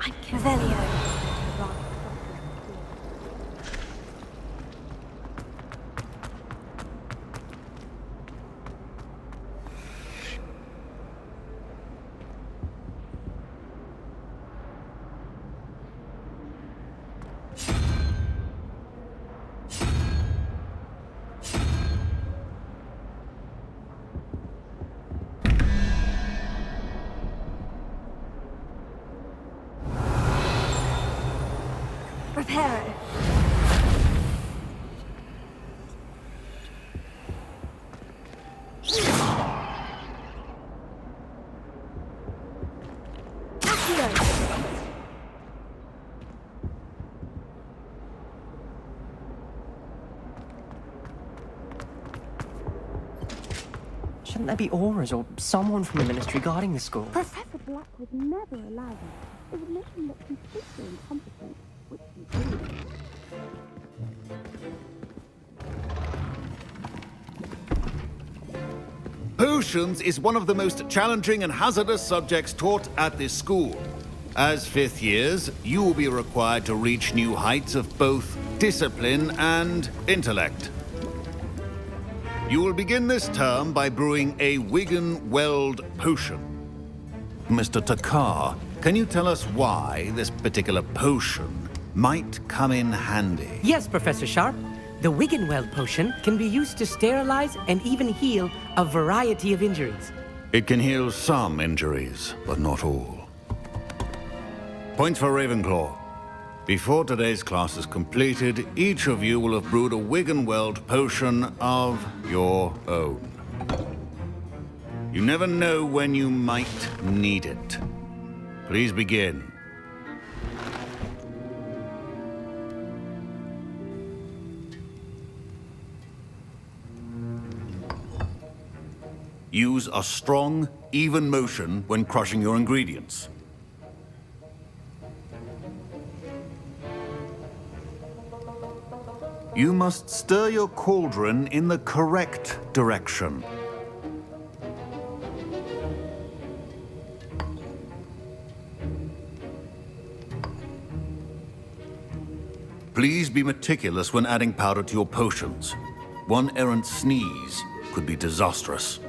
I'm Revelio. Reparo. Shouldn't there be auras or someone from the ministry guarding the school? Professor Black would never allow them. It would make him look completely incompetent, which he did. Potions is one of the most challenging and hazardous subjects taught at this school. As fifth years, you will be required to reach new heights of both discipline and intellect. You will begin this term by brewing a Wiggenweld potion. Mr. Takar, can you tell us why this particular potion might come in handy? Yes, Professor Sharp. The Wiggenweld potion can be used to sterilize and even heal a variety of injuries. It can heal some injuries, but not all. Points for Ravenclaw. Before today's class is completed, each of you will have brewed a Wiggenweld potion of your own. You never know when you might need it. Please begin. Use a strong, even motion when crushing your ingredients. You must stir your cauldron in the correct direction. Please be meticulous when adding powder to your potions. One errant sneeze could be disastrous.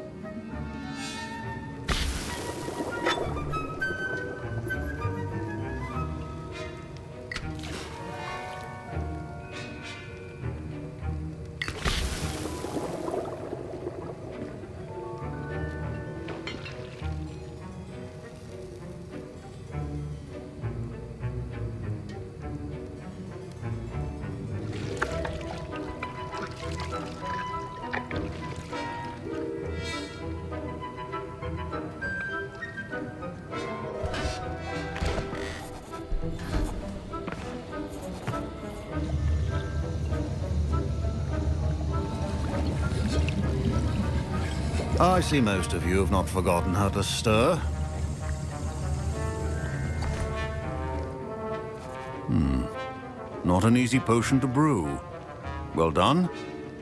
I see most of you have not forgotten how to stir. Not an easy potion to brew. Well done.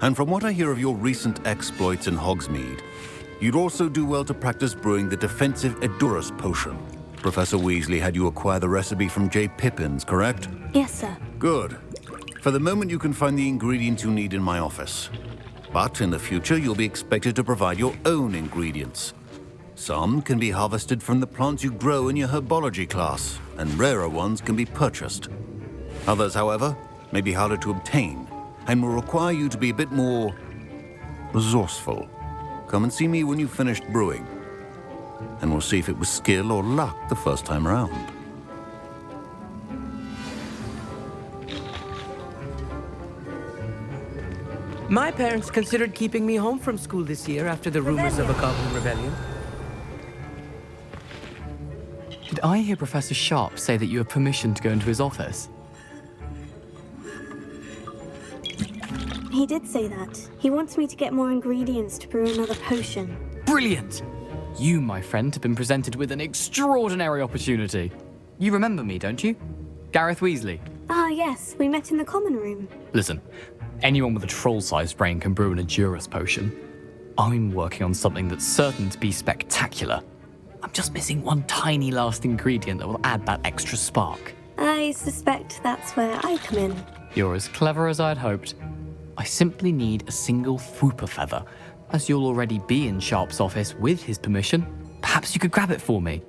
And from what I hear of your recent exploits in Hogsmeade, you'd also do well to practice brewing the defensive Edurus potion. Professor Weasley had you acquire the recipe from J. Pippins, correct? Yes, sir. Good. For the moment, you can find the ingredients you need in my office. But in the future, you'll be expected to provide your own ingredients. Some can be harvested from the plants you grow in your herbology class, and rarer ones can be purchased. Others, however, may be harder to obtain, and will require you to be a bit more resourceful. Come and see me when you've finished brewing, and we'll see if it was skill or luck the first time around. My parents considered keeping me home from school this year after the rumors of a goblin rebellion. Did I hear Professor Sharp say that you have permission to go into his office? He did say that. He wants me to get more ingredients to brew another potion. Brilliant! You, my friend, have been presented with an extraordinary opportunity. You remember me, don't you? Gareth Weasley. Ah, yes. We met in the common room. Listen, anyone with a troll-sized brain can brew an Edurus potion. I'm working on something that's certain to be spectacular. I'm just missing one tiny last ingredient that will add that extra spark. I suspect that's where I come in. You're as clever as I'd hoped. I simply need a single Fwooper feather. As you'll already be in Sharp's office with his permission, perhaps you could grab it for me.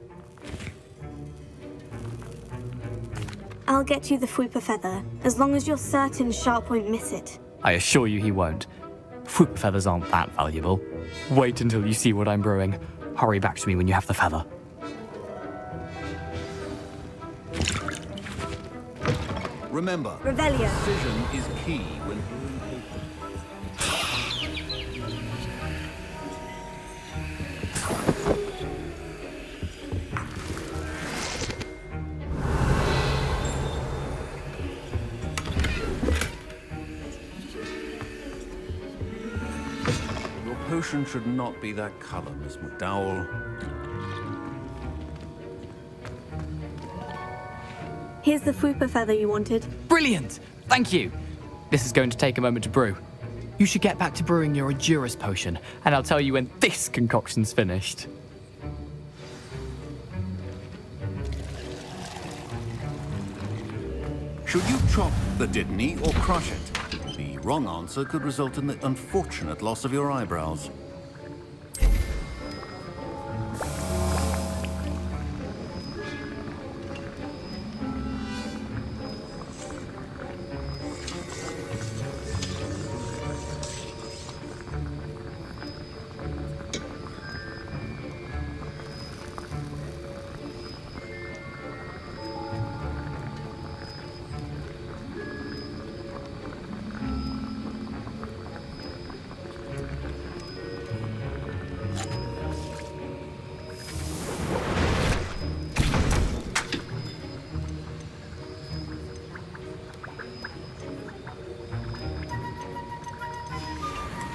I'll get you the Fwooper feather, as long as you're certain Sharp won't miss it. I assure you he won't. Fwooper feathers aren't that valuable. Wait until you see what I'm brewing. Hurry back to me when you have the feather. Remember, Revelio. precision is key when brewing potions. Your potion should not be that color, Miss McDowell. Here's the Fwooper feather you wanted. Brilliant! Thank you! This is going to take a moment to brew. You should get back to brewing your Endurus potion, and I'll tell you when this concoction's finished. Should you chop the Dittany or crush it? The wrong answer could result in the unfortunate loss of your eyebrows.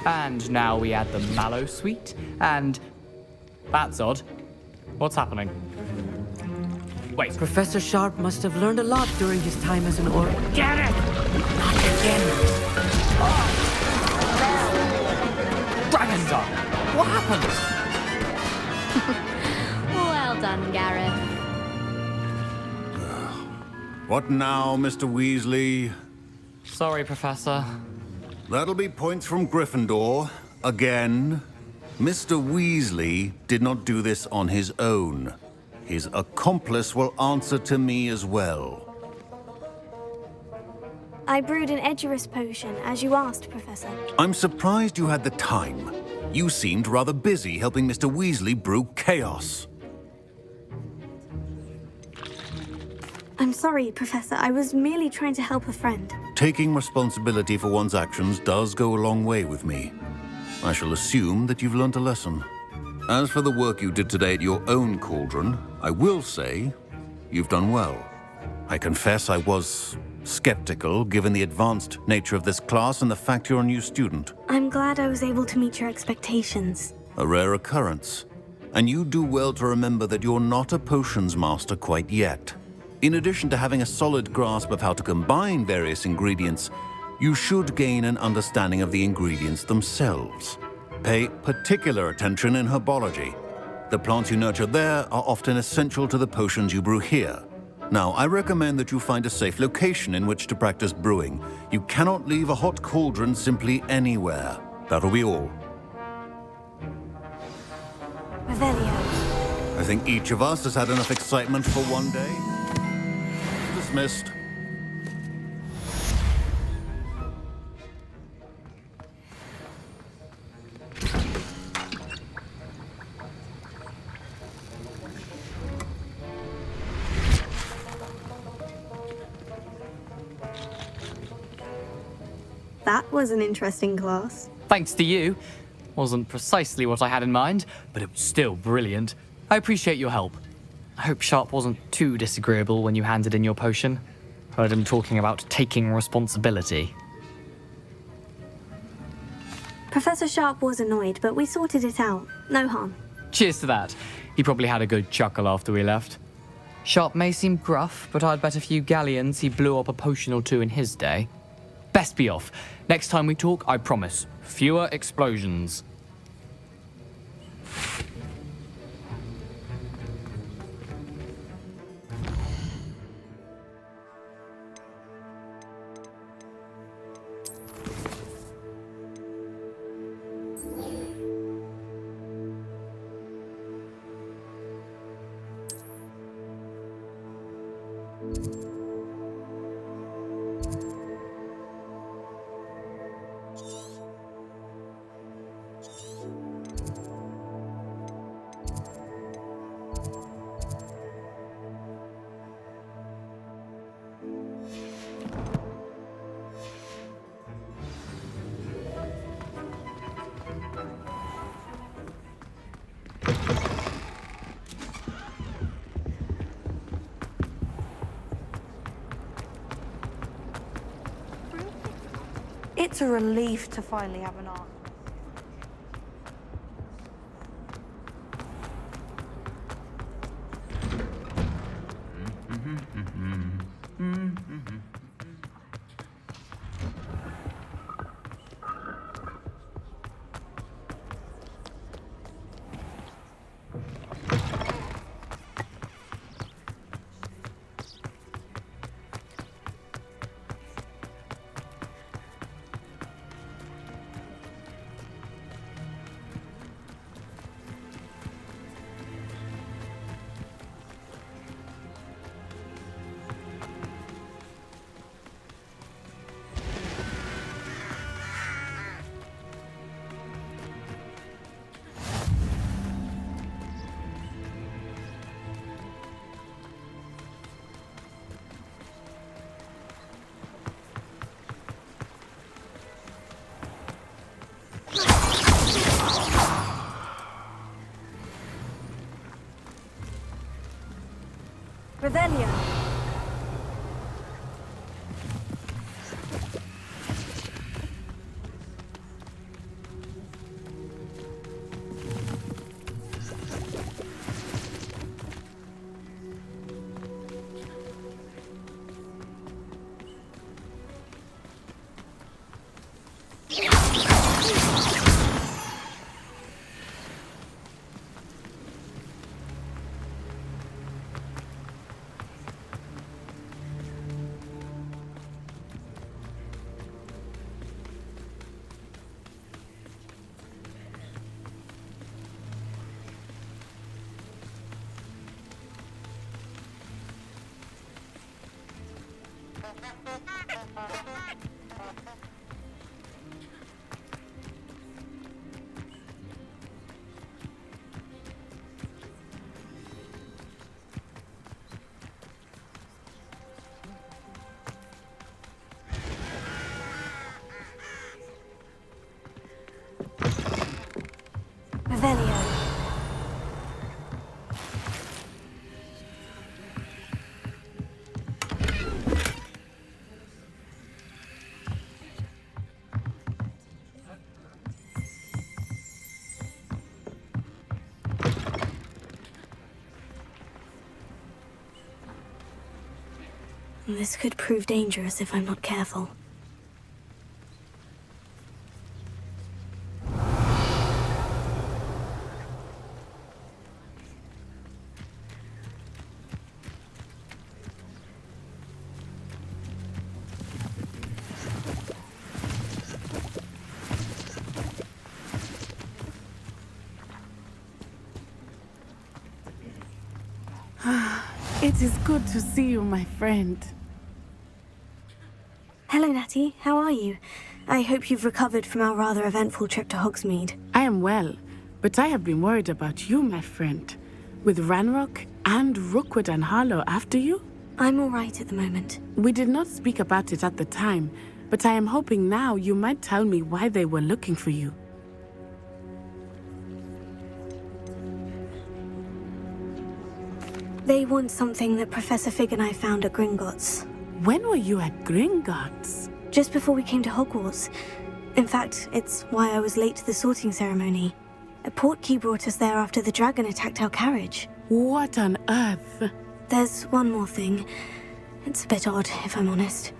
And now we add the mallow sweet, and... That's odd. What's happening? Wait, Professor Sharp must have learned a lot during his time as an organic. Not again. Dragon Dog! What happened? Well done, Gareth. What now, Mr. Weasley? Sorry, Professor. That'll be points from Gryffindor. Again. Mr. Weasley did not do this on his own. His accomplice will answer to me as well. I brewed an Edurus potion, as you asked, Professor. I'm surprised you had the time. You seemed rather busy helping Mr. Weasley brew chaos. I'm sorry, Professor. I was merely trying to help a friend. Taking responsibility for one's actions does go a long way with me. I shall assume that you've learnt a lesson. As for the work you did today at your own cauldron, I will say you've done well. I confess I was skeptical, given the advanced nature of this class and the fact you're a new student. I'm glad I was able to meet your expectations. A rare occurrence. And you do well to remember that you're not a potions master quite yet. In addition to having a solid grasp of how to combine various ingredients, you should gain an understanding of the ingredients themselves. Pay particular attention in herbology. The plants you nurture there are often essential to the potions you brew here. Now, I recommend that you find a safe location in which to practice brewing. You cannot leave a hot cauldron simply anywhere. That'll be all. Revelio. I think each of us has had enough excitement for one day. Dismissed. That was an interesting class. Thanks to you. Wasn't precisely what I had in mind, but it was still brilliant. I appreciate your help. I hope Sharp wasn't too disagreeable when you handed in your potion. Heard him talking about taking responsibility. Professor Sharp was annoyed, but we sorted it out. No harm. Cheers to that. He probably had a good chuckle after we left. Sharp may seem gruff, but I'd bet a few galleons he blew up a potion or two in his day. Best be off. Next time we talk, I promise, fewer explosions. What a relief to finally have an aunt. Revelio. Revelio. This could prove dangerous if I'm not careful. It is good to see you, my friend. Hello, Natty. How are you? I hope you've recovered from our rather eventful trip to Hogsmeade. I am well, but I have been worried about you, my friend. With Ranrock and Rookwood and Harlow after you? I'm all right at the moment. We did not speak about it at the time, but I am hoping now you might tell me why they were looking for you. They want something that Professor Fig and I found at Gringotts. When were you at Gringotts? Just before we came to Hogwarts. In fact, it's why I was late to the sorting ceremony. A portkey brought us there after the dragon attacked our carriage. What on earth? There's one more thing. It's a bit odd, if I'm honest.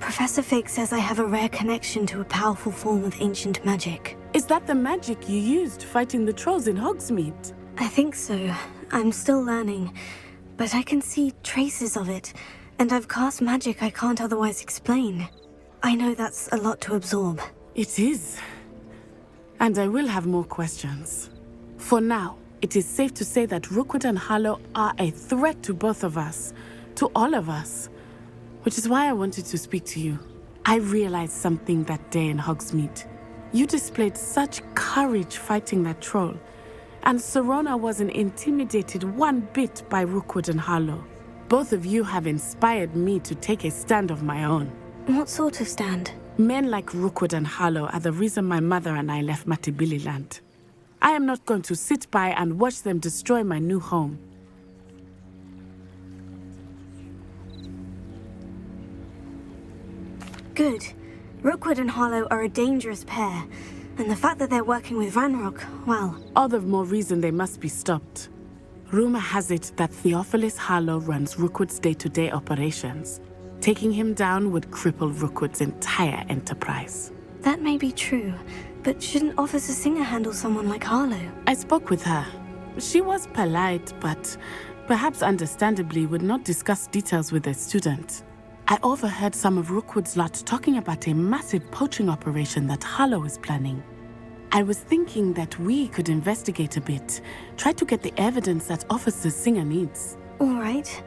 Professor Fig says I have a rare connection to a powerful form of ancient magic. Is that the magic you used fighting the trolls in Hogsmeade? I think so. I'm still learning. But I can see traces of it, and I've cast magic I can't otherwise explain. I know that's a lot to absorb. It is. And I will have more questions. For now, it is safe to say that Rookwood and Harlow are a threat to both of us, to all of us. Which is why I wanted to speak to you. I realized something that day in Hogsmeade. You displayed such courage fighting that troll. And Serona wasn't intimidated one bit by Rookwood and Harlow. Both of you have inspired me to take a stand of my own. What sort of stand? Men like Rookwood and Harlow are the reason my mother and I left Matibili land. I am not going to sit by and watch them destroy my new home. Good. Rookwood and Harlow are a dangerous pair, and the fact that they're working with Ranrock, well... All the more reason they must be stopped. Rumor has it that Theophilus Harlow runs Rookwood's day-to-day operations. Taking him down would cripple Rookwood's entire enterprise. That may be true, but shouldn't Officer Singer handle someone like Harlow? I spoke with her. She was polite, but perhaps understandably would not discuss details with a student. I overheard some of Rookwood's lot talking about a massive poaching operation that Harlow is planning. I was thinking that we could investigate a bit, try to get the evidence that Officer Singer needs. All right,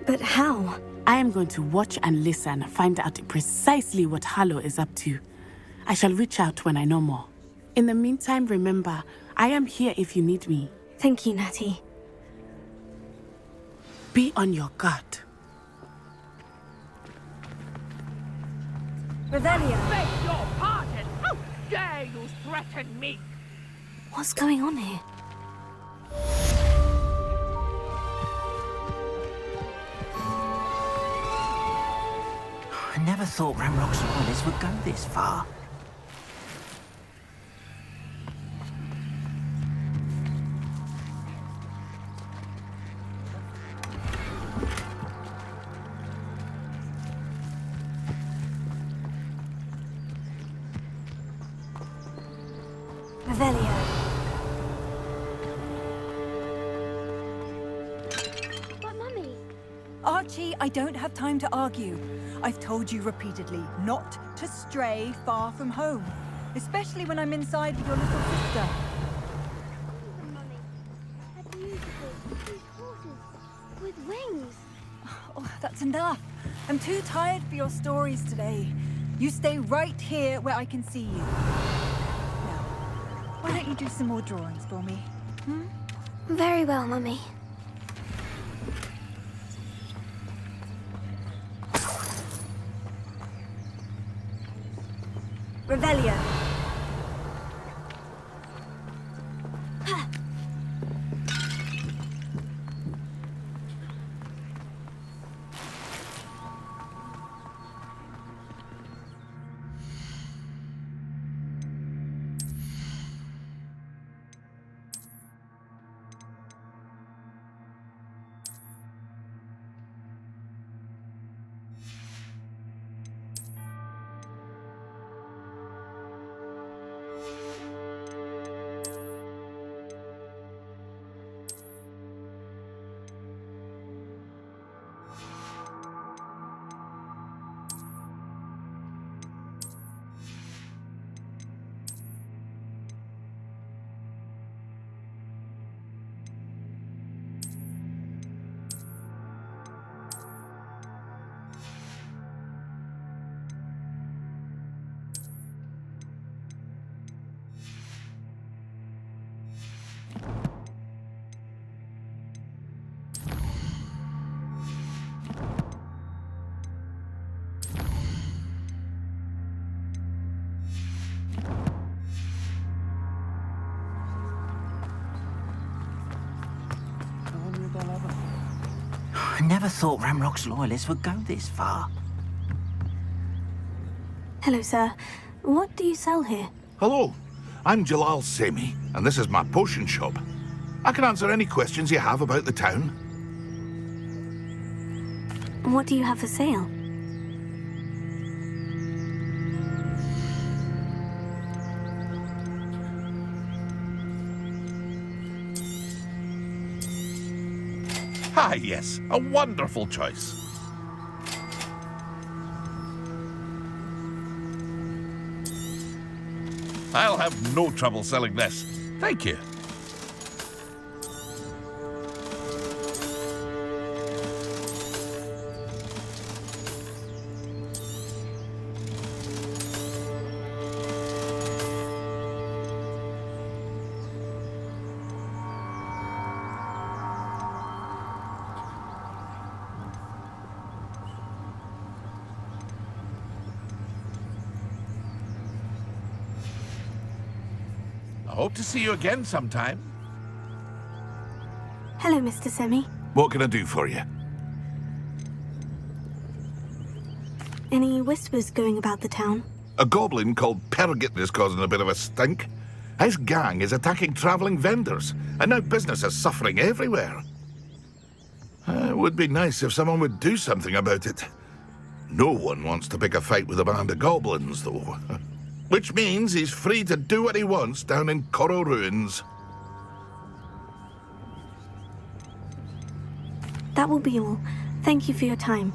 but how? I am going to watch and listen, find out precisely what Harlow is up to. I shall reach out when I know more. In the meantime, remember, I am here if you need me. Thank you, Natty. Be on your guard. Revelio! Beg your pardon! How dare you threaten me? What's going on here? I never thought Ramrock's loyalists would go this far. Revelio. But Mummy... Archie, I don't have time to argue. I've told you repeatedly not to stray far from home, especially when I'm inside with your little sister. Mummy, they're beautiful. These horses with wings. Oh, that's enough. I'm too tired for your stories today. You stay right here where I can see you. Now, why don't you do some more drawings for me? Very well, Mummy. Revelio. I never thought Ramrock's loyalists would go this far. Hello, sir. What do you sell here? Hello, I'm Jalal Semi, and this is my potion shop. I can answer any questions you have about the town. What do you have for sale? Ah, yes, a wonderful choice. I'll have no trouble selling this. Thank you. I hope to see you again sometime. Hello, Mr. Semi. What can I do for you? Any whispers going about the town? A goblin called Pergit is causing a bit of a stink. His gang is attacking travelling vendors, and now business is suffering everywhere. It would be nice if someone would do something about it. No one wants to pick a fight with a band of goblins, though. Which means he's free to do what he wants down in Coral Ruins. That will be all. Thank you for your time.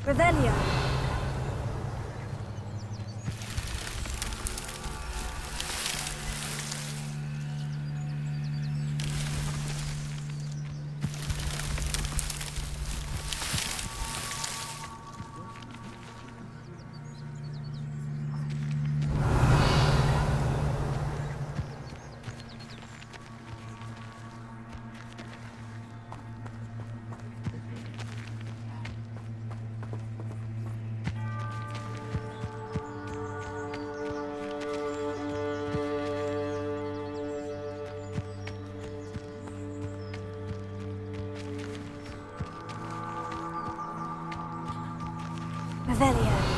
Revelio. Revelio.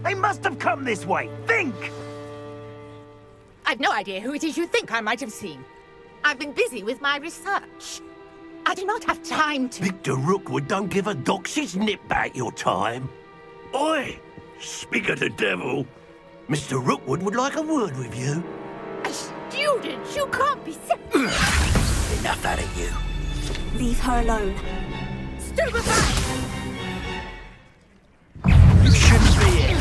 They must have come this way. Think! I've no idea who it is you think I might have seen. I've been busy with my research. I do not have time to... Victor Rookwood don't give a doxy's nip back your time. Oi! Speak of the devil. Mr. Rookwood would like a word with you. A student? You can't be... Enough out of you. Leave her alone. Stupefy! You shouldn't be here.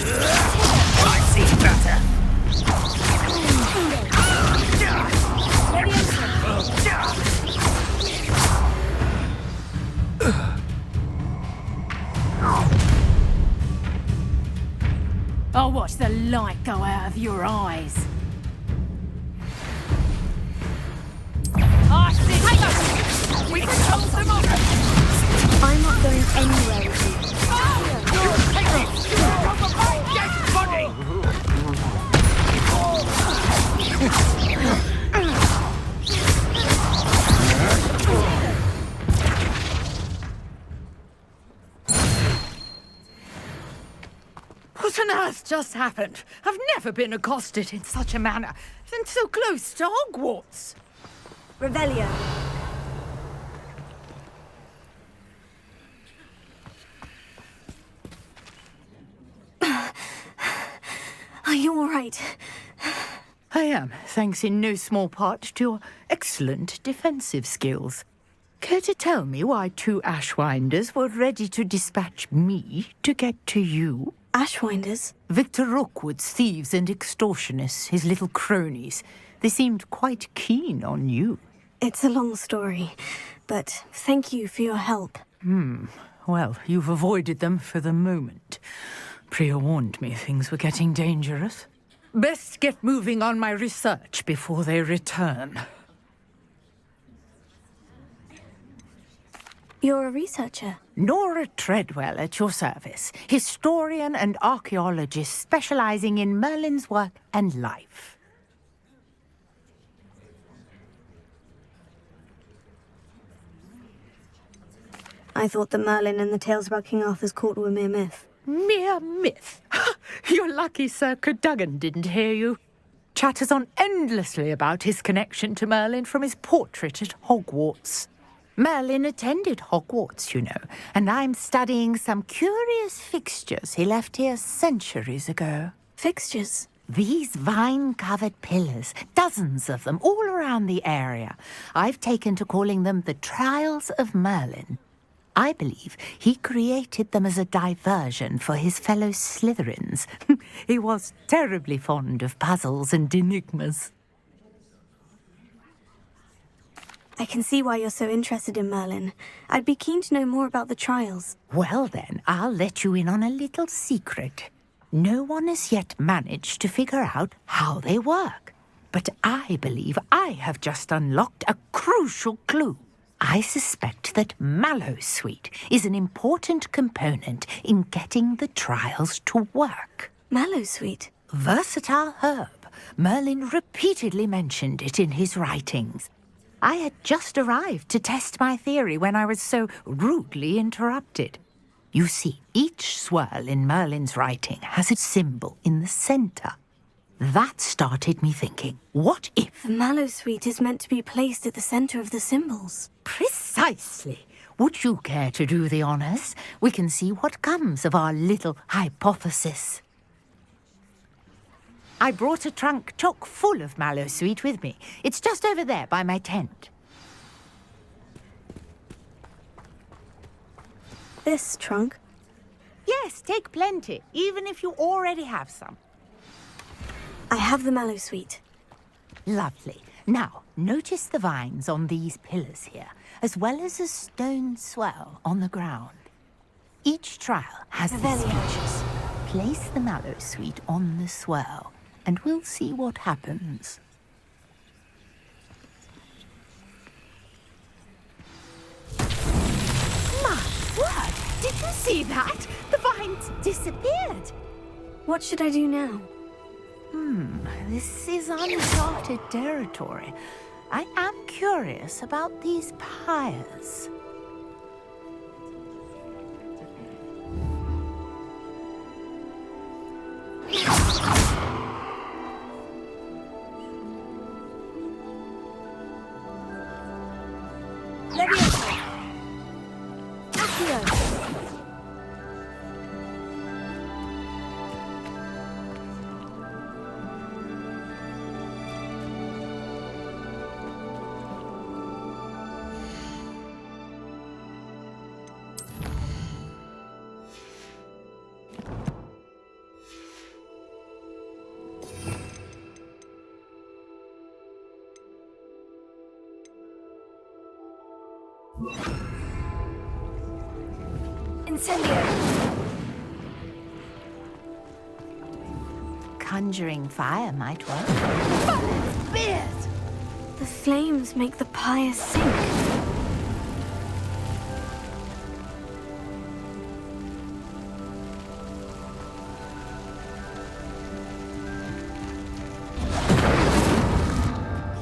I see better. I'll watch the light go out of your eyes. We can hold them off! I'm not going anywhere with you. What on earth just happened? I've never been accosted in such a manner, and so close to Hogwarts. Revelio. Are you all right? I am, thanks in no small part to your excellent defensive skills. Care to tell me why 2 Ashwinders were ready to dispatch me to get to you? Ashwinders? Victor Rookwood's thieves and extortionists, his little cronies. They seemed quite keen on you. It's a long story, but thank you for your help. Well, you've avoided them for the moment. Priya warned me things were getting dangerous. Best get moving on my research before they return. You're a researcher? Nora Treadwell at your service, historian and archaeologist specializing in Merlin's work and life. I thought that Merlin and the tales about King Arthur's court were mere myth. Mere myth? You're lucky Sir Cadogan didn't hear you. Chatters on endlessly about his connection to Merlin from his portrait at Hogwarts. Merlin attended Hogwarts, you know, and I'm studying some curious fixtures he left here centuries ago. Fixtures? These vine-covered pillars, dozens of them, all around the area. I've taken to calling them the Trials of Merlin. I believe he created them as a diversion for his fellow Slytherins. He was terribly fond of puzzles and enigmas. I can see why you're so interested in Merlin. I'd be keen to know more about the trials. Well then, I'll let you in on a little secret. No one has yet managed to figure out how they work. But I believe I have just unlocked a crucial clue. I suspect that Mallowsweet is an important component in getting the trials to work. Mallowsweet? Versatile herb. Merlin repeatedly mentioned it in his writings. I had just arrived to test my theory when I was so rudely interrupted. You see, each swirl in Merlin's writing has a symbol in the center. That started me thinking, what if... The Mallowsweet is meant to be placed at the center of the symbols. Precisely. Would you care to do the honors? We can see what comes of our little hypothesis. I brought a trunk chock full of Mallowsweet with me. It's just over there by my tent. This trunk? Yes, take plenty, even if you already have some. I have the Mallowsweet. Lovely. Now, notice the vines on these pillars here, as well as a stone swell on the ground. Each trial has these features. Place the Mallowsweet on the swell, and we'll see what happens. My word! Did you see that? The vines disappeared. What should I do now? This is uncharted territory. I am curious about these pyres. Leviosa! Accio! Incendio! Conjuring fire might work. Beard! The flames make the pyre sink.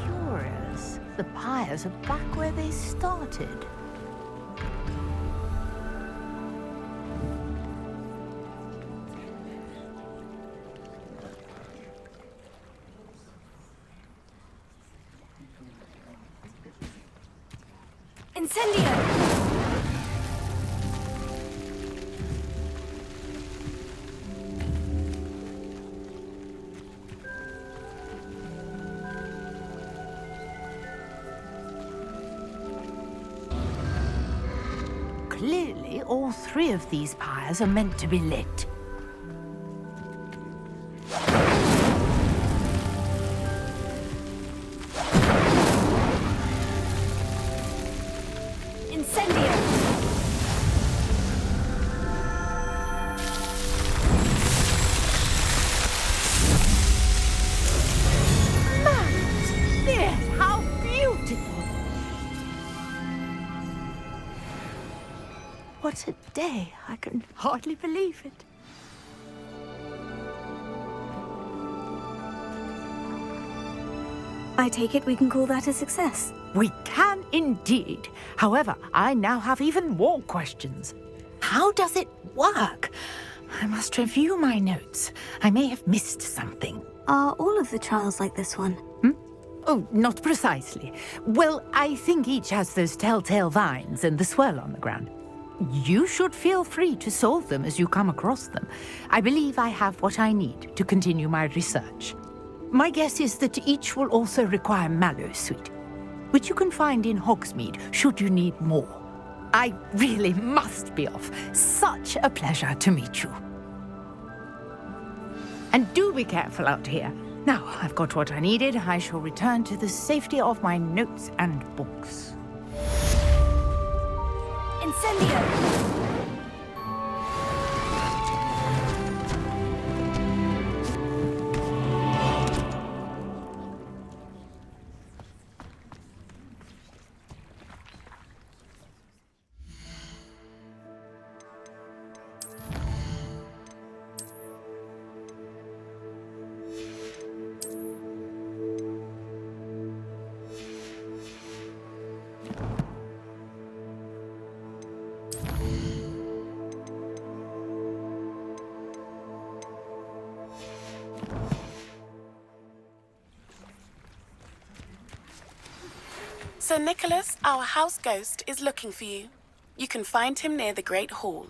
Curious. The pyres are back where they started. Incendio! Clearly, all three of these pyres are meant to be lit. Incendio! Yes, how beautiful! What a day! I can hardly believe it. I take it we can call that a success. We can indeed. However, I now have even more questions. How does it work? I must review my notes. I may have missed something. Are all of the trials like this one? Oh, not precisely. Well, I think each has those telltale vines and the swirl on the ground. You should feel free to solve them as you come across them. I believe I have what I need to continue my research. My guess is that each will also require Mallow Sweet, which you can find in Hogsmeade should you need more. I really must be off. Such a pleasure to meet you. And do be careful out here. Now I've got what I needed, I shall return to the safety of my notes and books. Incendio! Sir Nicholas, our house ghost, is looking for you. You can find him near the Great Hall.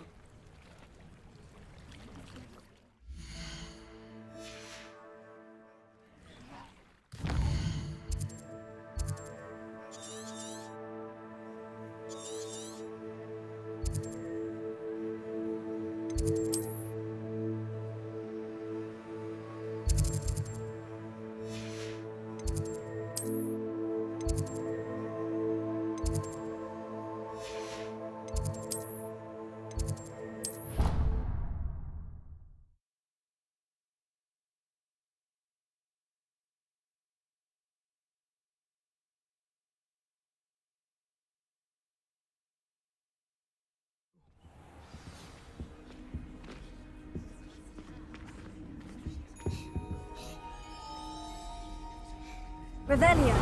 Revelio!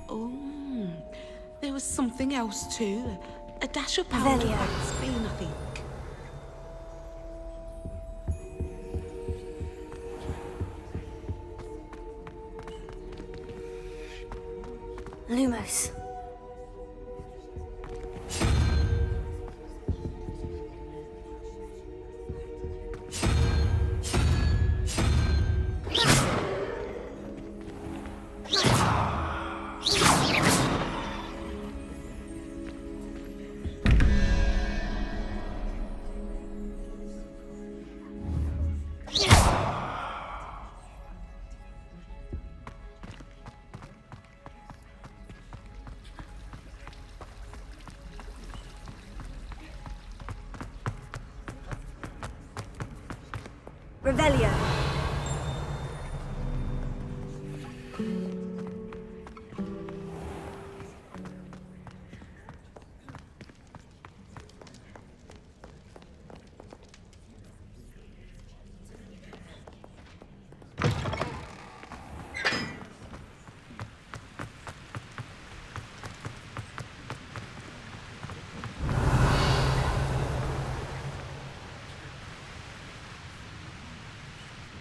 Oh, there was something else too. A dash of powder Velia. white Spain, I think. Lumos. Revelio.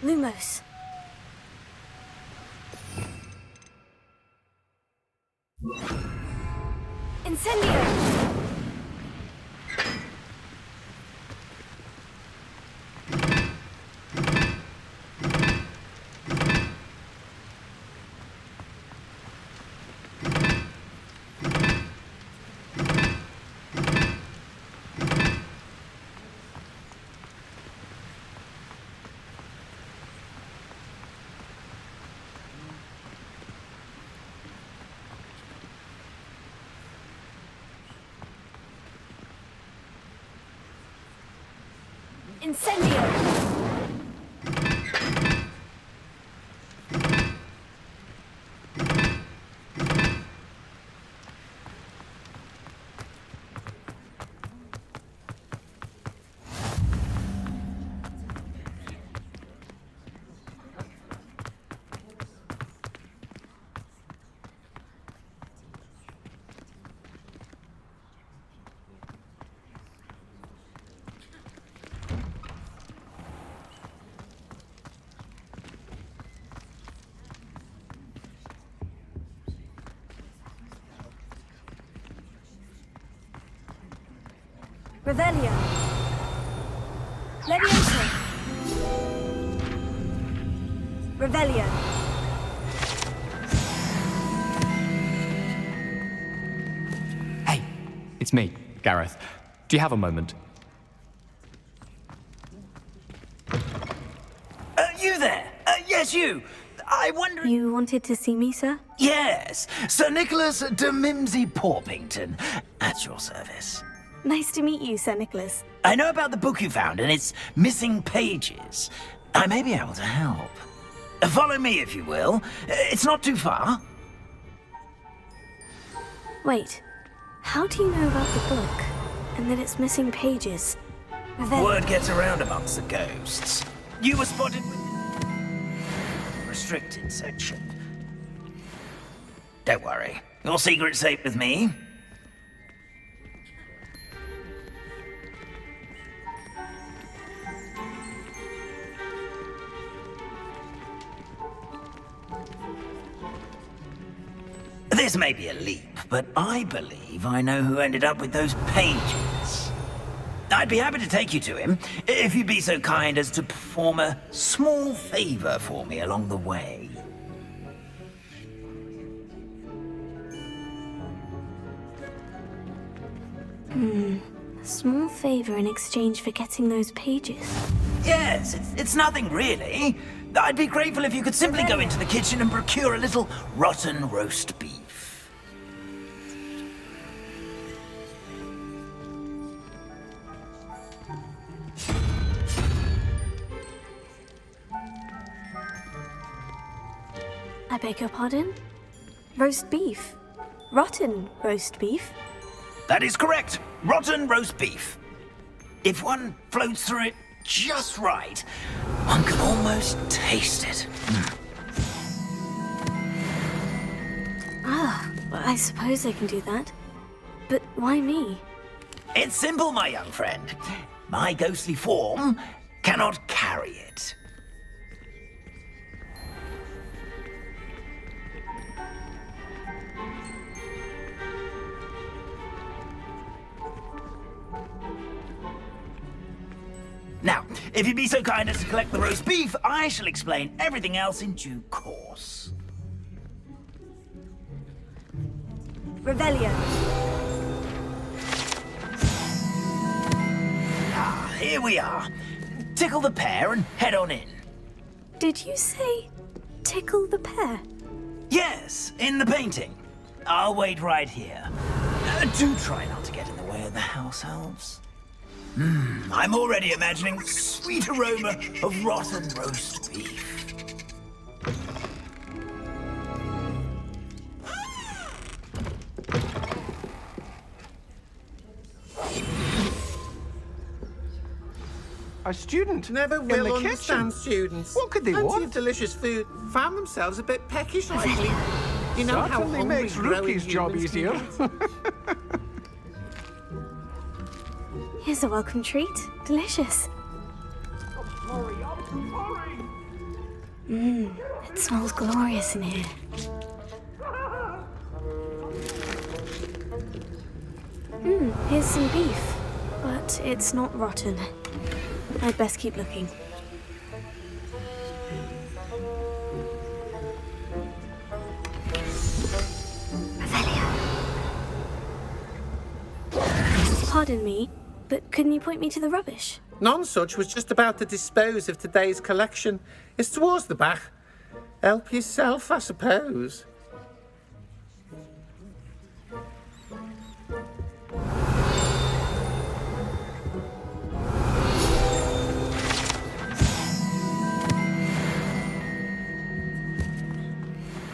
Lumos. Incendio! Incendio! Revelio. Leviosa. Revelio. Hey, it's me, Gareth. Do you have a moment? You there? Yes, you. I wonder... You wanted to see me, sir? Yes, Sir Nicholas de Mimsy Porpington, at your service. Nice to meet you, Sir Nicholas. I know about the book you found and its missing pages. I may be able to help. Follow me, if you will. It's not too far. Wait, how do you know about the book? And that it's missing pages? Word gets around amongst the ghosts. You were spotted with... restricted section. Don't worry. Your secret's safe with me. This may be a leap, but I believe I know who ended up with those pages. I'd be happy to take you to him, if you'd be so kind as to perform a small favor for me along the way. A small favor in exchange for getting those pages. Yes, it's nothing really. I'd be grateful if you could simply go into the kitchen and procure a little rotten roast beef. I beg your pardon? Roast beef? Rotten roast beef? That is correct. Rotten roast beef. If one floats through it just right, one can almost taste it. Ah, well, I suppose I can do that. But why me? It's simple, my young friend. My ghostly form cannot carry it. Now, if you'd be so kind as to collect the roast beef, I shall explain everything else in due course. Revelio. Ah, here we are. Tickle the pear and head on in. Did you say tickle the pear? Yes, in the painting. I'll wait right here. Do try not to get in the way of the house elves. I'm already imagining the sweet aroma of rotten roast beef. A student Never in will the understand kitchen. students. What could they Plenty want? of delicious food found themselves a bit peckish lately. You know how Certainly hungry makes growing Rookie's job humans can easier. get. Here's a welcome treat. Delicious. Hurry up, hurry! It smells glorious in here. Here's some beef, but it's not rotten. I'd best keep looking. Pardon me, but couldn't you point me to the rubbish? Nonsuch was just about to dispose of today's collection. It's towards the back. Help yourself, I suppose.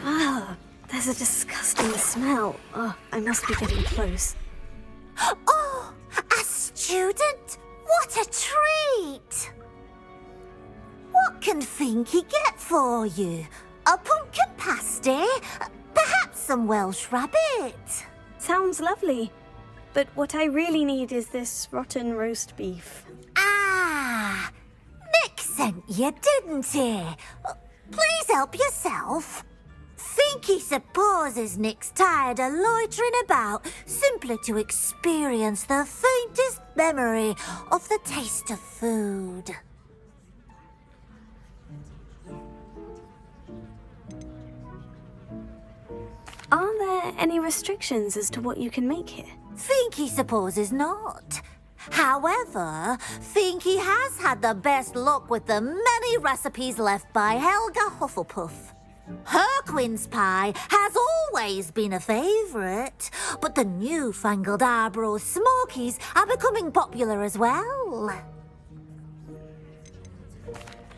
Ah, there's a disgusting smell. Oh, I must be getting close. Oh, a student? What a treat! What can Finky get for you? A pumpkin pasty? Perhaps some Welsh rabbit? Sounds lovely. But what I really need is this rotten roast beef. Ah, Nick sent you, didn't he? Please help yourself. Finky supposes Nick's tired of loitering about simply to experience the faintest memory of the taste of food. Are there any restrictions as to what you can make here? Finky supposes not. However, Finky has had the best luck with the many recipes left by Helga Hufflepuff. Her quince pie has always been a favourite, but the newfangled Arborough Smokies are becoming popular as well.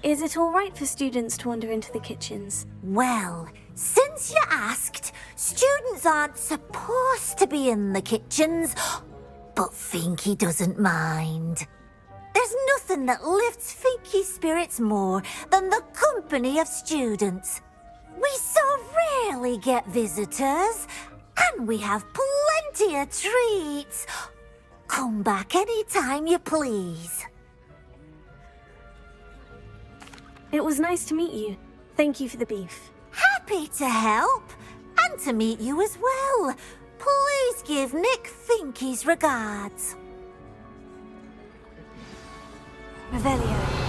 Is it all right for students to wander into the kitchens? Well, since you asked, students aren't supposed to be in the kitchens, but Finky doesn't mind. There's nothing that lifts Finky's spirits more than the company of students. We so rarely get visitors, and we have plenty of treats. Come back any time you please. It was nice to meet you. Thank you for the beef. Happy to help, and to meet you as well. Please give Nick Finky's regards. Revelio.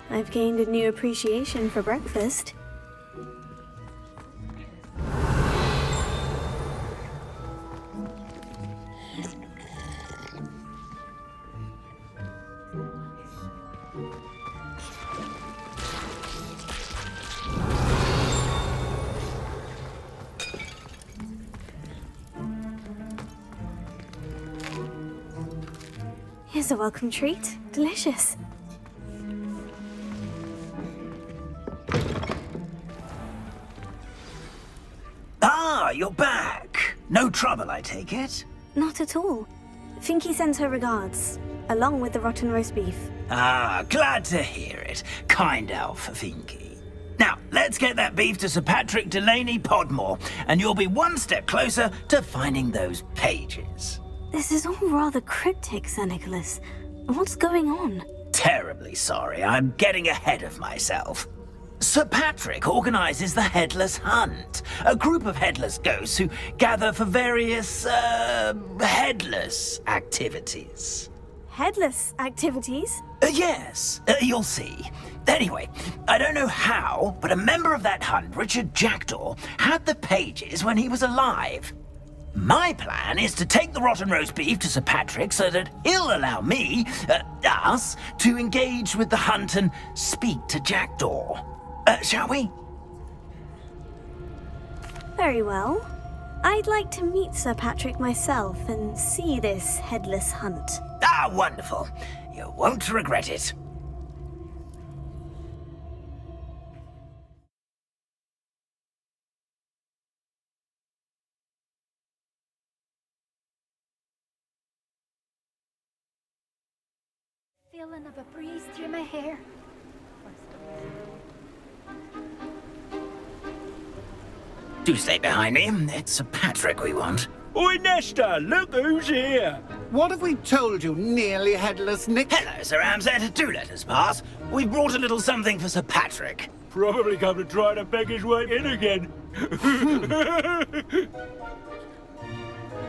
I've gained a new appreciation for breakfast. Here's a welcome treat. Delicious. Ah, you're back. No trouble, I take it? Not at all. Finky sends her regards, along with the rotten roast beef. Ah, glad to hear it. Kind elf for Finky. Now, let's get that beef to Sir Patrick Delaney Podmore, and you'll be one step closer to finding those pages. This is all rather cryptic, Sir Nicholas. What's going on? Terribly sorry, I'm getting ahead of myself. Sir Patrick organises the Headless Hunt, a group of headless ghosts who gather for various, headless activities. Headless activities? Yes, you'll see. Anyway, I don't know how, but a member of that hunt, Richard Jackdaw, had the pages when he was alive. My plan is to take the rotten roast beef to Sir Patrick so that he'll allow me, us, to engage with the hunt and speak to Jackdaw. Shall we? Very well. I'd like to meet Sir Patrick myself and see this headless hunt. Ah, wonderful. You won't regret it. Feeling of a breeze through my hair. Do stay behind me. It's Sir Patrick we want. Oi, Nesta, look who's here. What have we told you, nearly headless Nick? Hello, Sir Ramsed. Do let us pass. We brought a little something for Sir Patrick. Probably come to try to beg his way in again.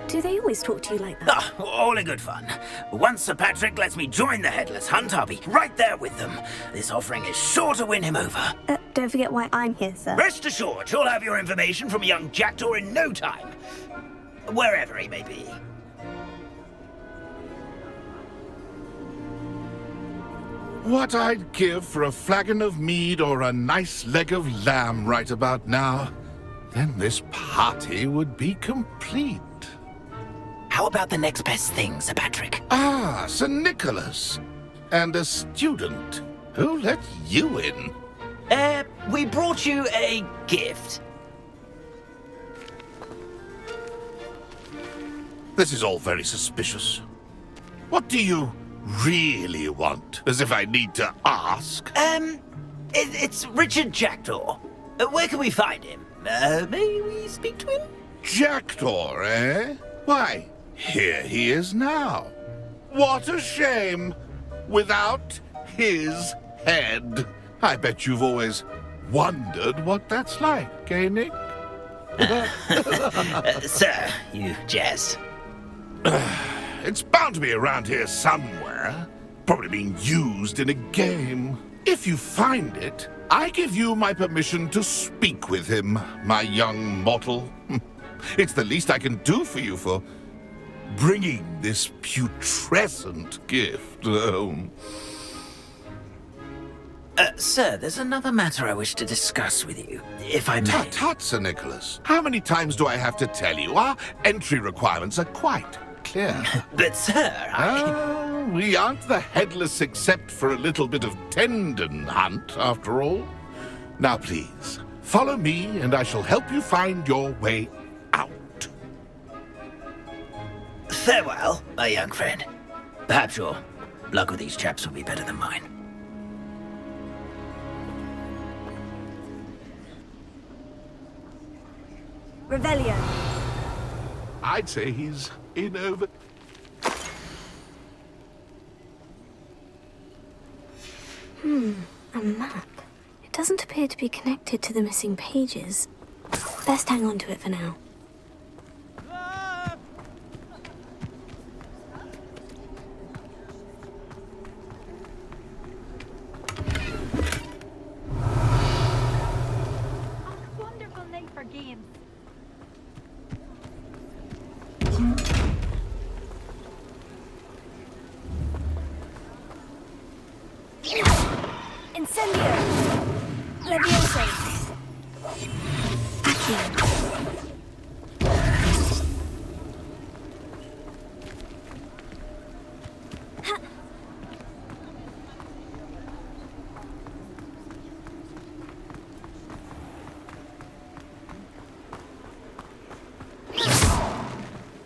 Do they always talk to you like that? Ah, all in good fun. Once Sir Patrick lets me join the Headless Hunt, I'll be right there with them. This offering is sure to win him over. Don't forget why I'm here, sir. Rest assured, you'll have your information from a young jackdaw in no time. Wherever he may be. What I'd give for a flagon of mead or a nice leg of lamb right about now. Then this party would be complete. How about the next best thing, Sir Patrick? Ah, Sir Nicholas. And a student. Who let you in? We brought you a gift. This is all very suspicious. What do you really want? As if I need to ask. It's Richard Jackdaw. Where can we find him? May we speak to him? Jackdaw, eh? Why, here he is now. What a shame. Without his head. I bet you've always wondered what that's like, eh, Nick? Sir, you jest. It's bound to be around here somewhere. Probably being used in a game. If you find it, I give you my permission to speak with him, my young mortal. It's the least I can do for you for bringing this putrescent gift home. Sir, there's another matter I wish to discuss with you, if I may. Tut, Sir Nicholas. How many times do I have to tell you? Our entry requirements are quite clear. But, sir, we aren't the headless except for a little bit of tendon hunt, after all. Now, please, follow me, and I shall help you find your way out. Farewell, my young friend. Perhaps your luck with these chaps will be better than mine. Revelio. I'd say he's in over... A map. It doesn't appear to be connected to the missing pages. Best hang on to it for now. Wonderful night for games. Incendio. Levioso.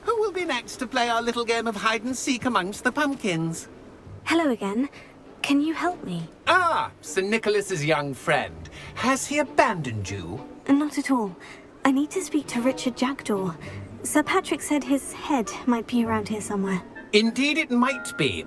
Who will be next to play our little game of hide-and-seek amongst the pumpkins? Hello again. Can you help me? Ah, Sir Nicholas's young friend. Has he abandoned you? Not at all. I need to speak to Richard Jackdaw. Sir Patrick said his head might be around here somewhere. Indeed it might be.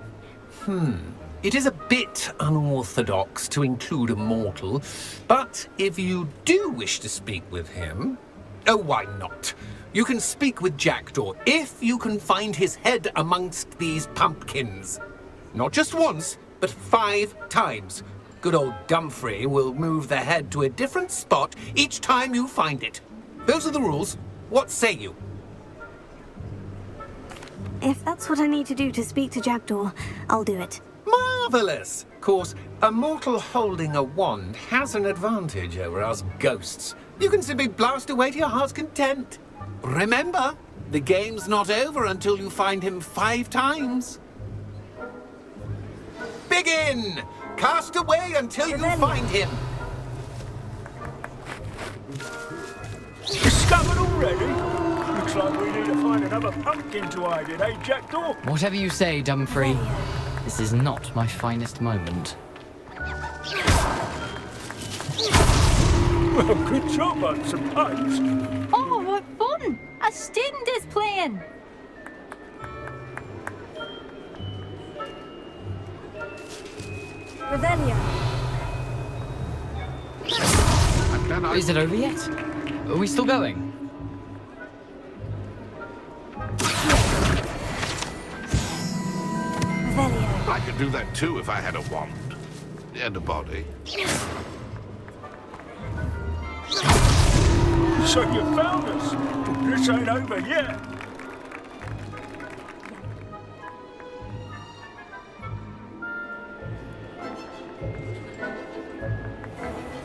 It is a bit unorthodox to include a mortal, but if you do wish to speak with him... Oh, why not? You can speak with Jackdaw if you can find his head amongst these pumpkins. Not just once, but 5 times. Good old Dumfrey will move the head to a different spot each time you find it. Those are the rules. What say you? If that's what I need to do to speak to Jackdaw, I'll do it. Marvellous! Of course, a mortal holding a wand has an advantage over us ghosts. You can simply blast away to your heart's content. Remember, the game's not over until you find him 5 times. Begin! Cast away until you find him. Discovered already? Looks like we need to find another pumpkin to hide in, eh, Jackdaw? Whatever you say, Dumfrey. This is not my finest moment. Well, good job, I suppose. Oh, what fun! A student is playing. Revelio. Is it over yet? Are we still going? Revelio. I could do that too if I had a wand. And a body. So you found us. Well, this ain't over yet.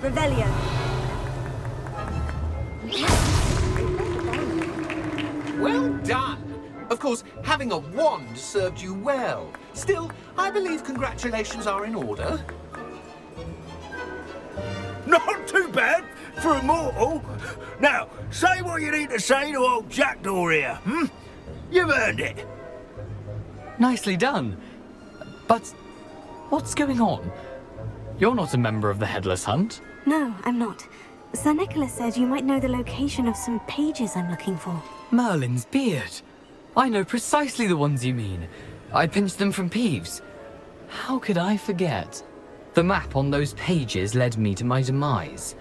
Revelio. Well done! Of course, having a wand served you well. Still, I believe congratulations are in order. Not too bad for a mortal. Now, say what you need to say to old Jackdaw here, hmm? You've earned it. Nicely done. But what's going on? You're not a member of the Headless Hunt. No, I'm not. Sir Nicholas said you might know the location of some pages I'm looking for. Merlin's beard. I know precisely the ones you mean. I pinched them from Peeves. How could I forget? The map on those pages led me to my demise.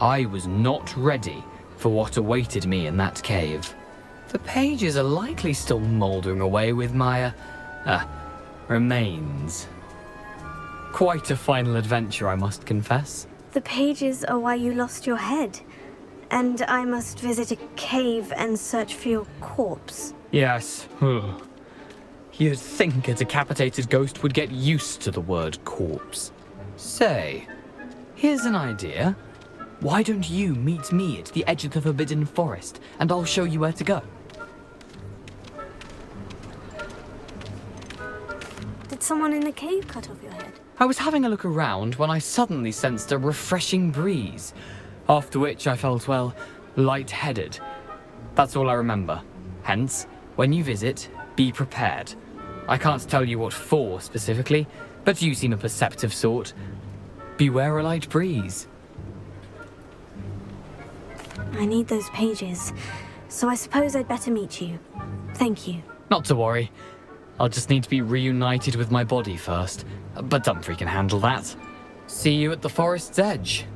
I was not ready for what awaited me in that cave. The pages are likely still mouldering away with my, remains. Quite a final adventure, I must confess. The pages are why you lost your head. And I must visit a cave and search for your corpse. Yes. You'd think a decapitated ghost would get used to the word corpse. Say, here's an idea. Why don't you meet me at the edge of the Forbidden Forest, and I'll show you where to go? Did someone in the cave cut off your head? I was having a look around when I suddenly sensed a refreshing breeze, after which I felt, well, lightheaded. That's all I remember. Hence, when you visit, be prepared. I can't tell you what for specifically, but you seem a perceptive sort. Beware a light breeze. I need those pages, so I suppose I'd better meet you. Thank you. Not to worry. I'll just need to be reunited with my body first, but Dumfries can handle that. See you at the forest's edge.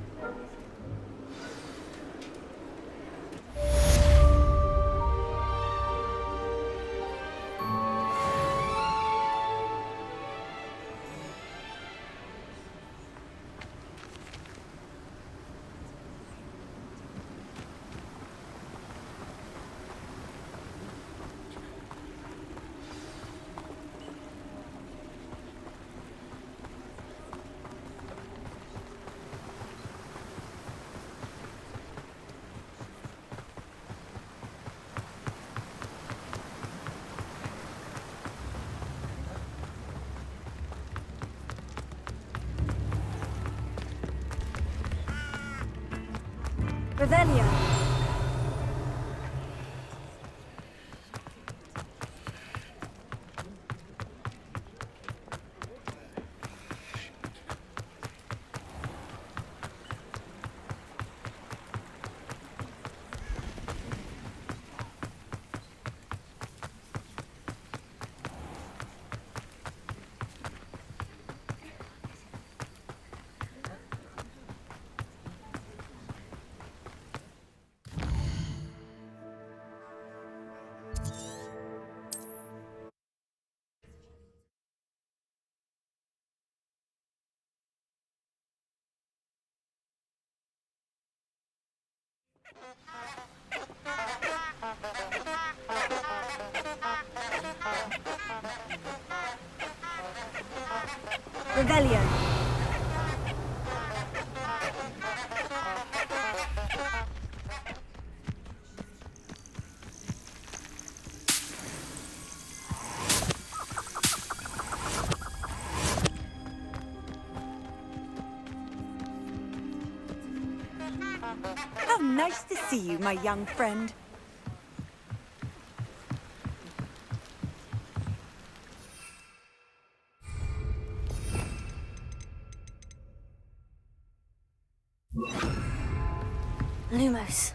Revelio. Revelio. How nice to see you, my young friend. Lumos.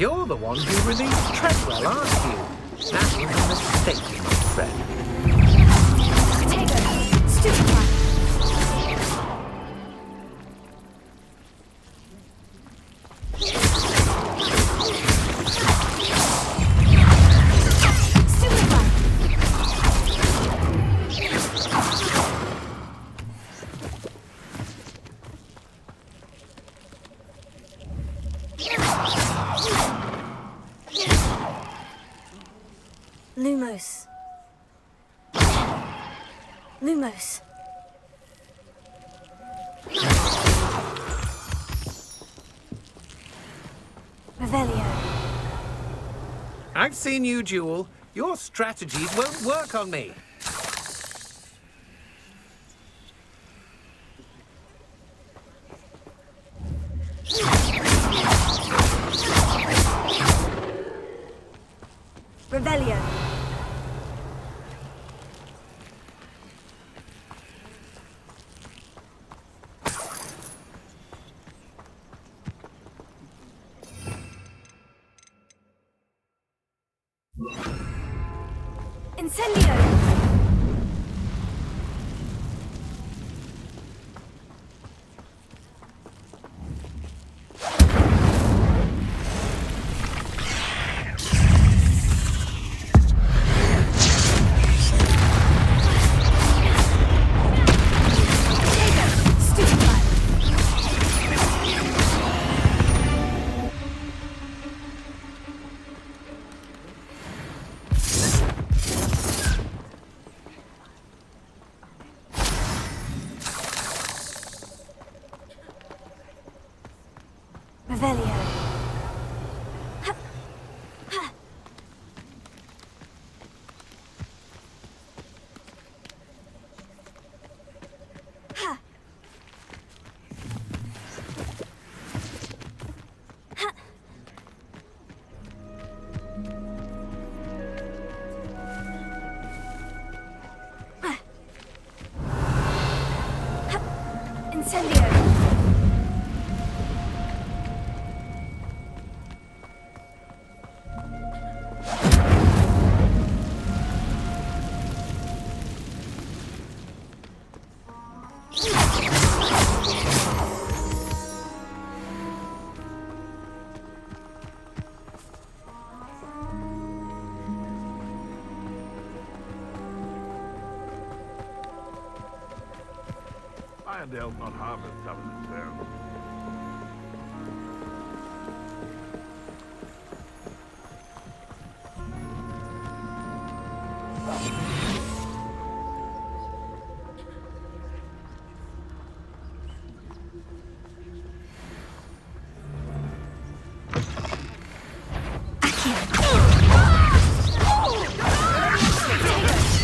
You're the one who released Treadwell, aren't you? That was a mistake, my friend. Potato! Stupefy! Lumos. Lumos. Revelio. I've seen you, Jewel. Your strategies won't work on me. Revelio. Incendio! Revelio. Incendio. Irondale's not half as tough as it sounds.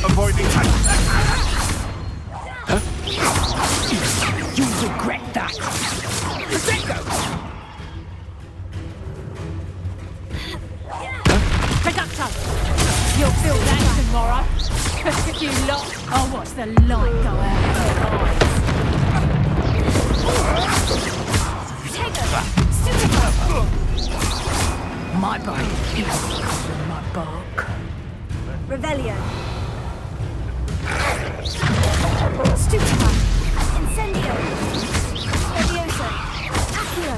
Avoiding You'll regret that. Prosecco! Producto! You'll feel that tomorrow. You lot. I'll watch the light go out of your eyes. My bone is my bark. Revelio. Stupefy! Incendio! Leviosa! Accio!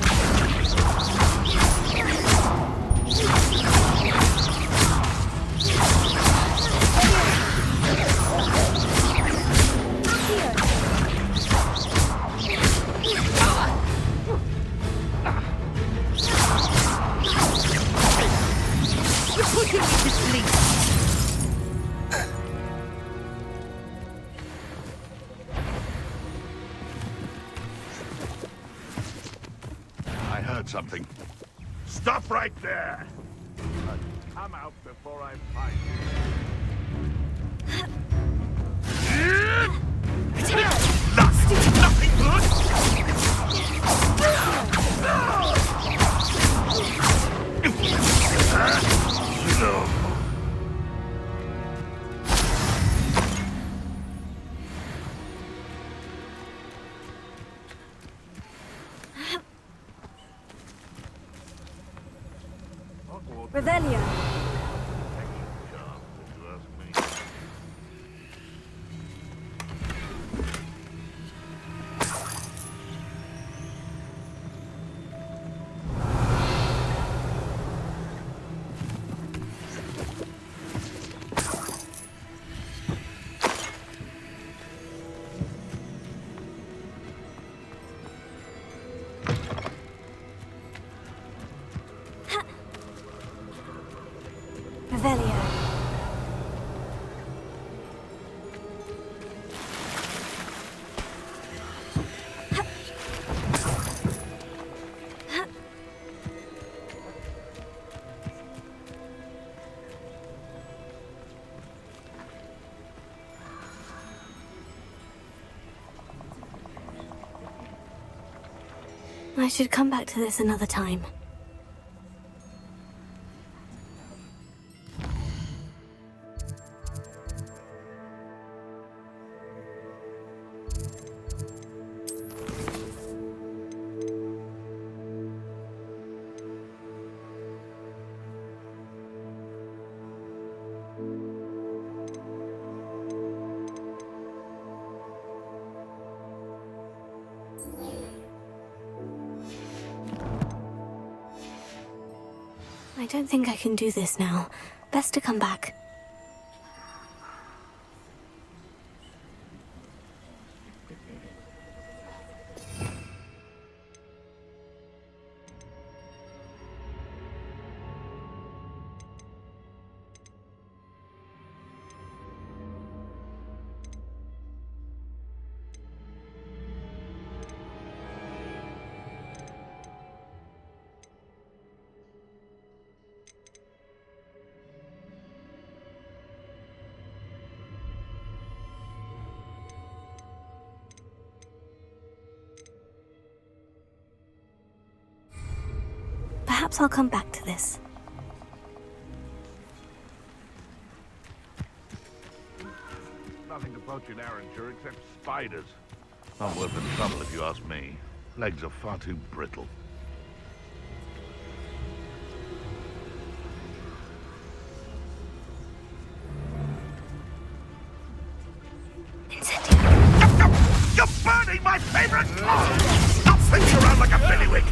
You're putting me to sleep. I heard something. Stop right there! Come out before I find you. Nothing good! Revelio. Revelio. I should come back to this another time. I don't think I can do this now. Best to come back. Perhaps I'll come back to this. Nothing to poach in Arrancher except spiders. Not worth the trouble if you ask me. Legs are far too brittle. You're burning my favorite clothes! Stop thinking around like a billywig!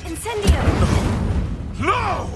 Incendio! No!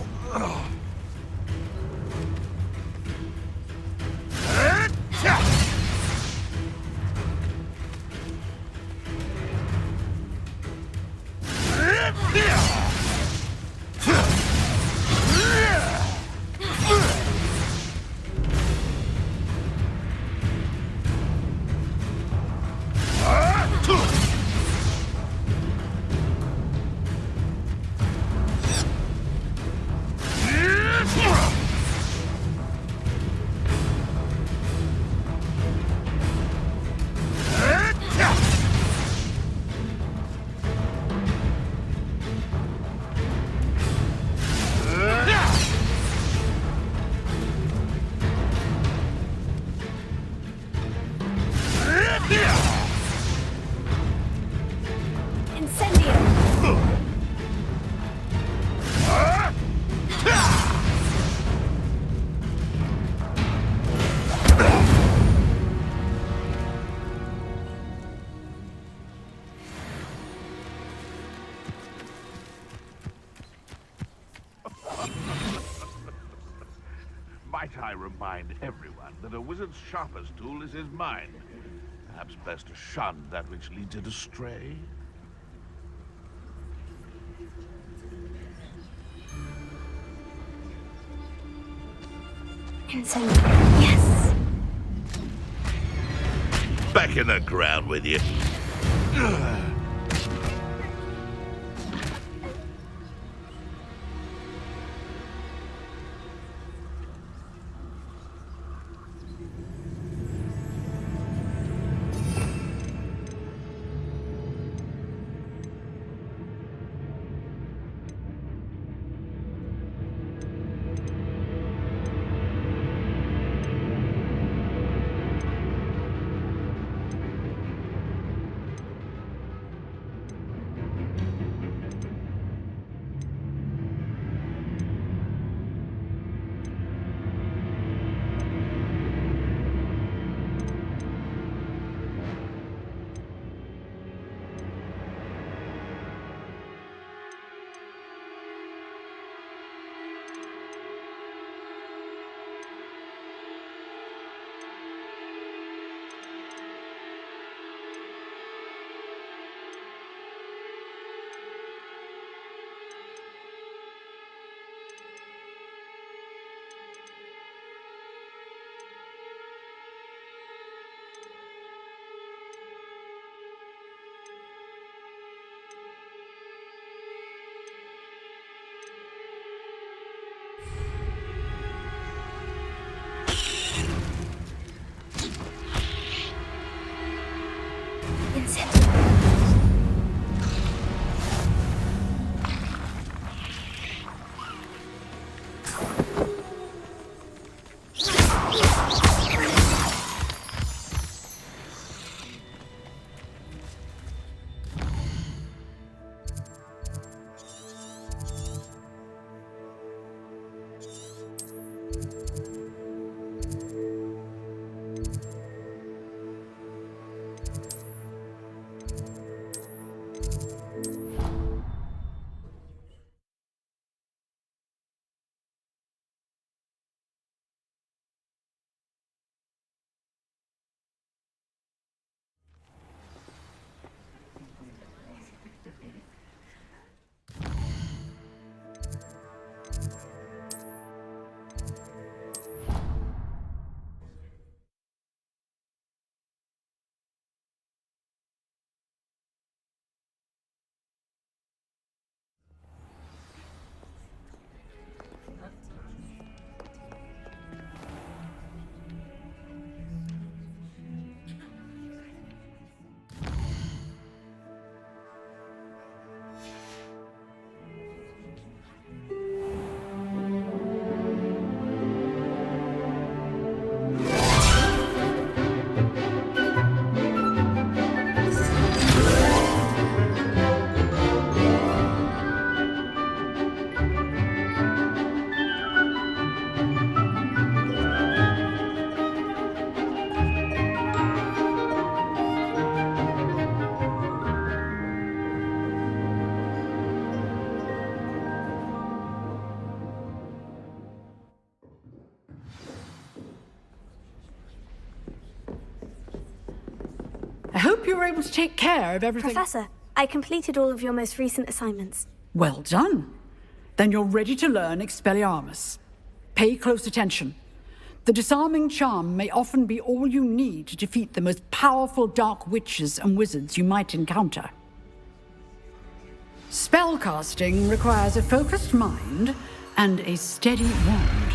Might I remind everyone that a wizard's sharpest tool is his mind. Perhaps best to shun that which leads it astray. Incendio. Yes! Back in the ground with you. hope you were able to take care of everything. Professor, I completed all of your most recent assignments. Well done. Then you're ready to learn Expelliarmus. Pay close attention. The disarming charm may often be all you need to defeat the most powerful dark witches and wizards you might encounter. Spellcasting requires a focused mind and a steady wand.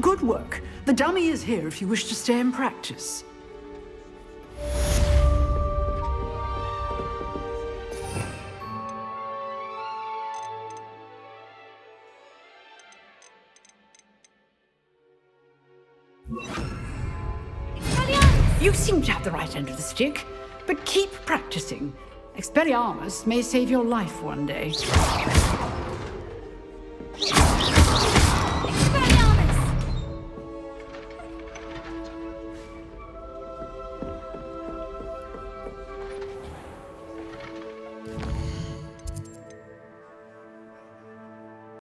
Good work. The dummy is here if you wish to stay and practice. You seem to have the right end of the stick, but keep practicing. Expelliarmus may save your life one day.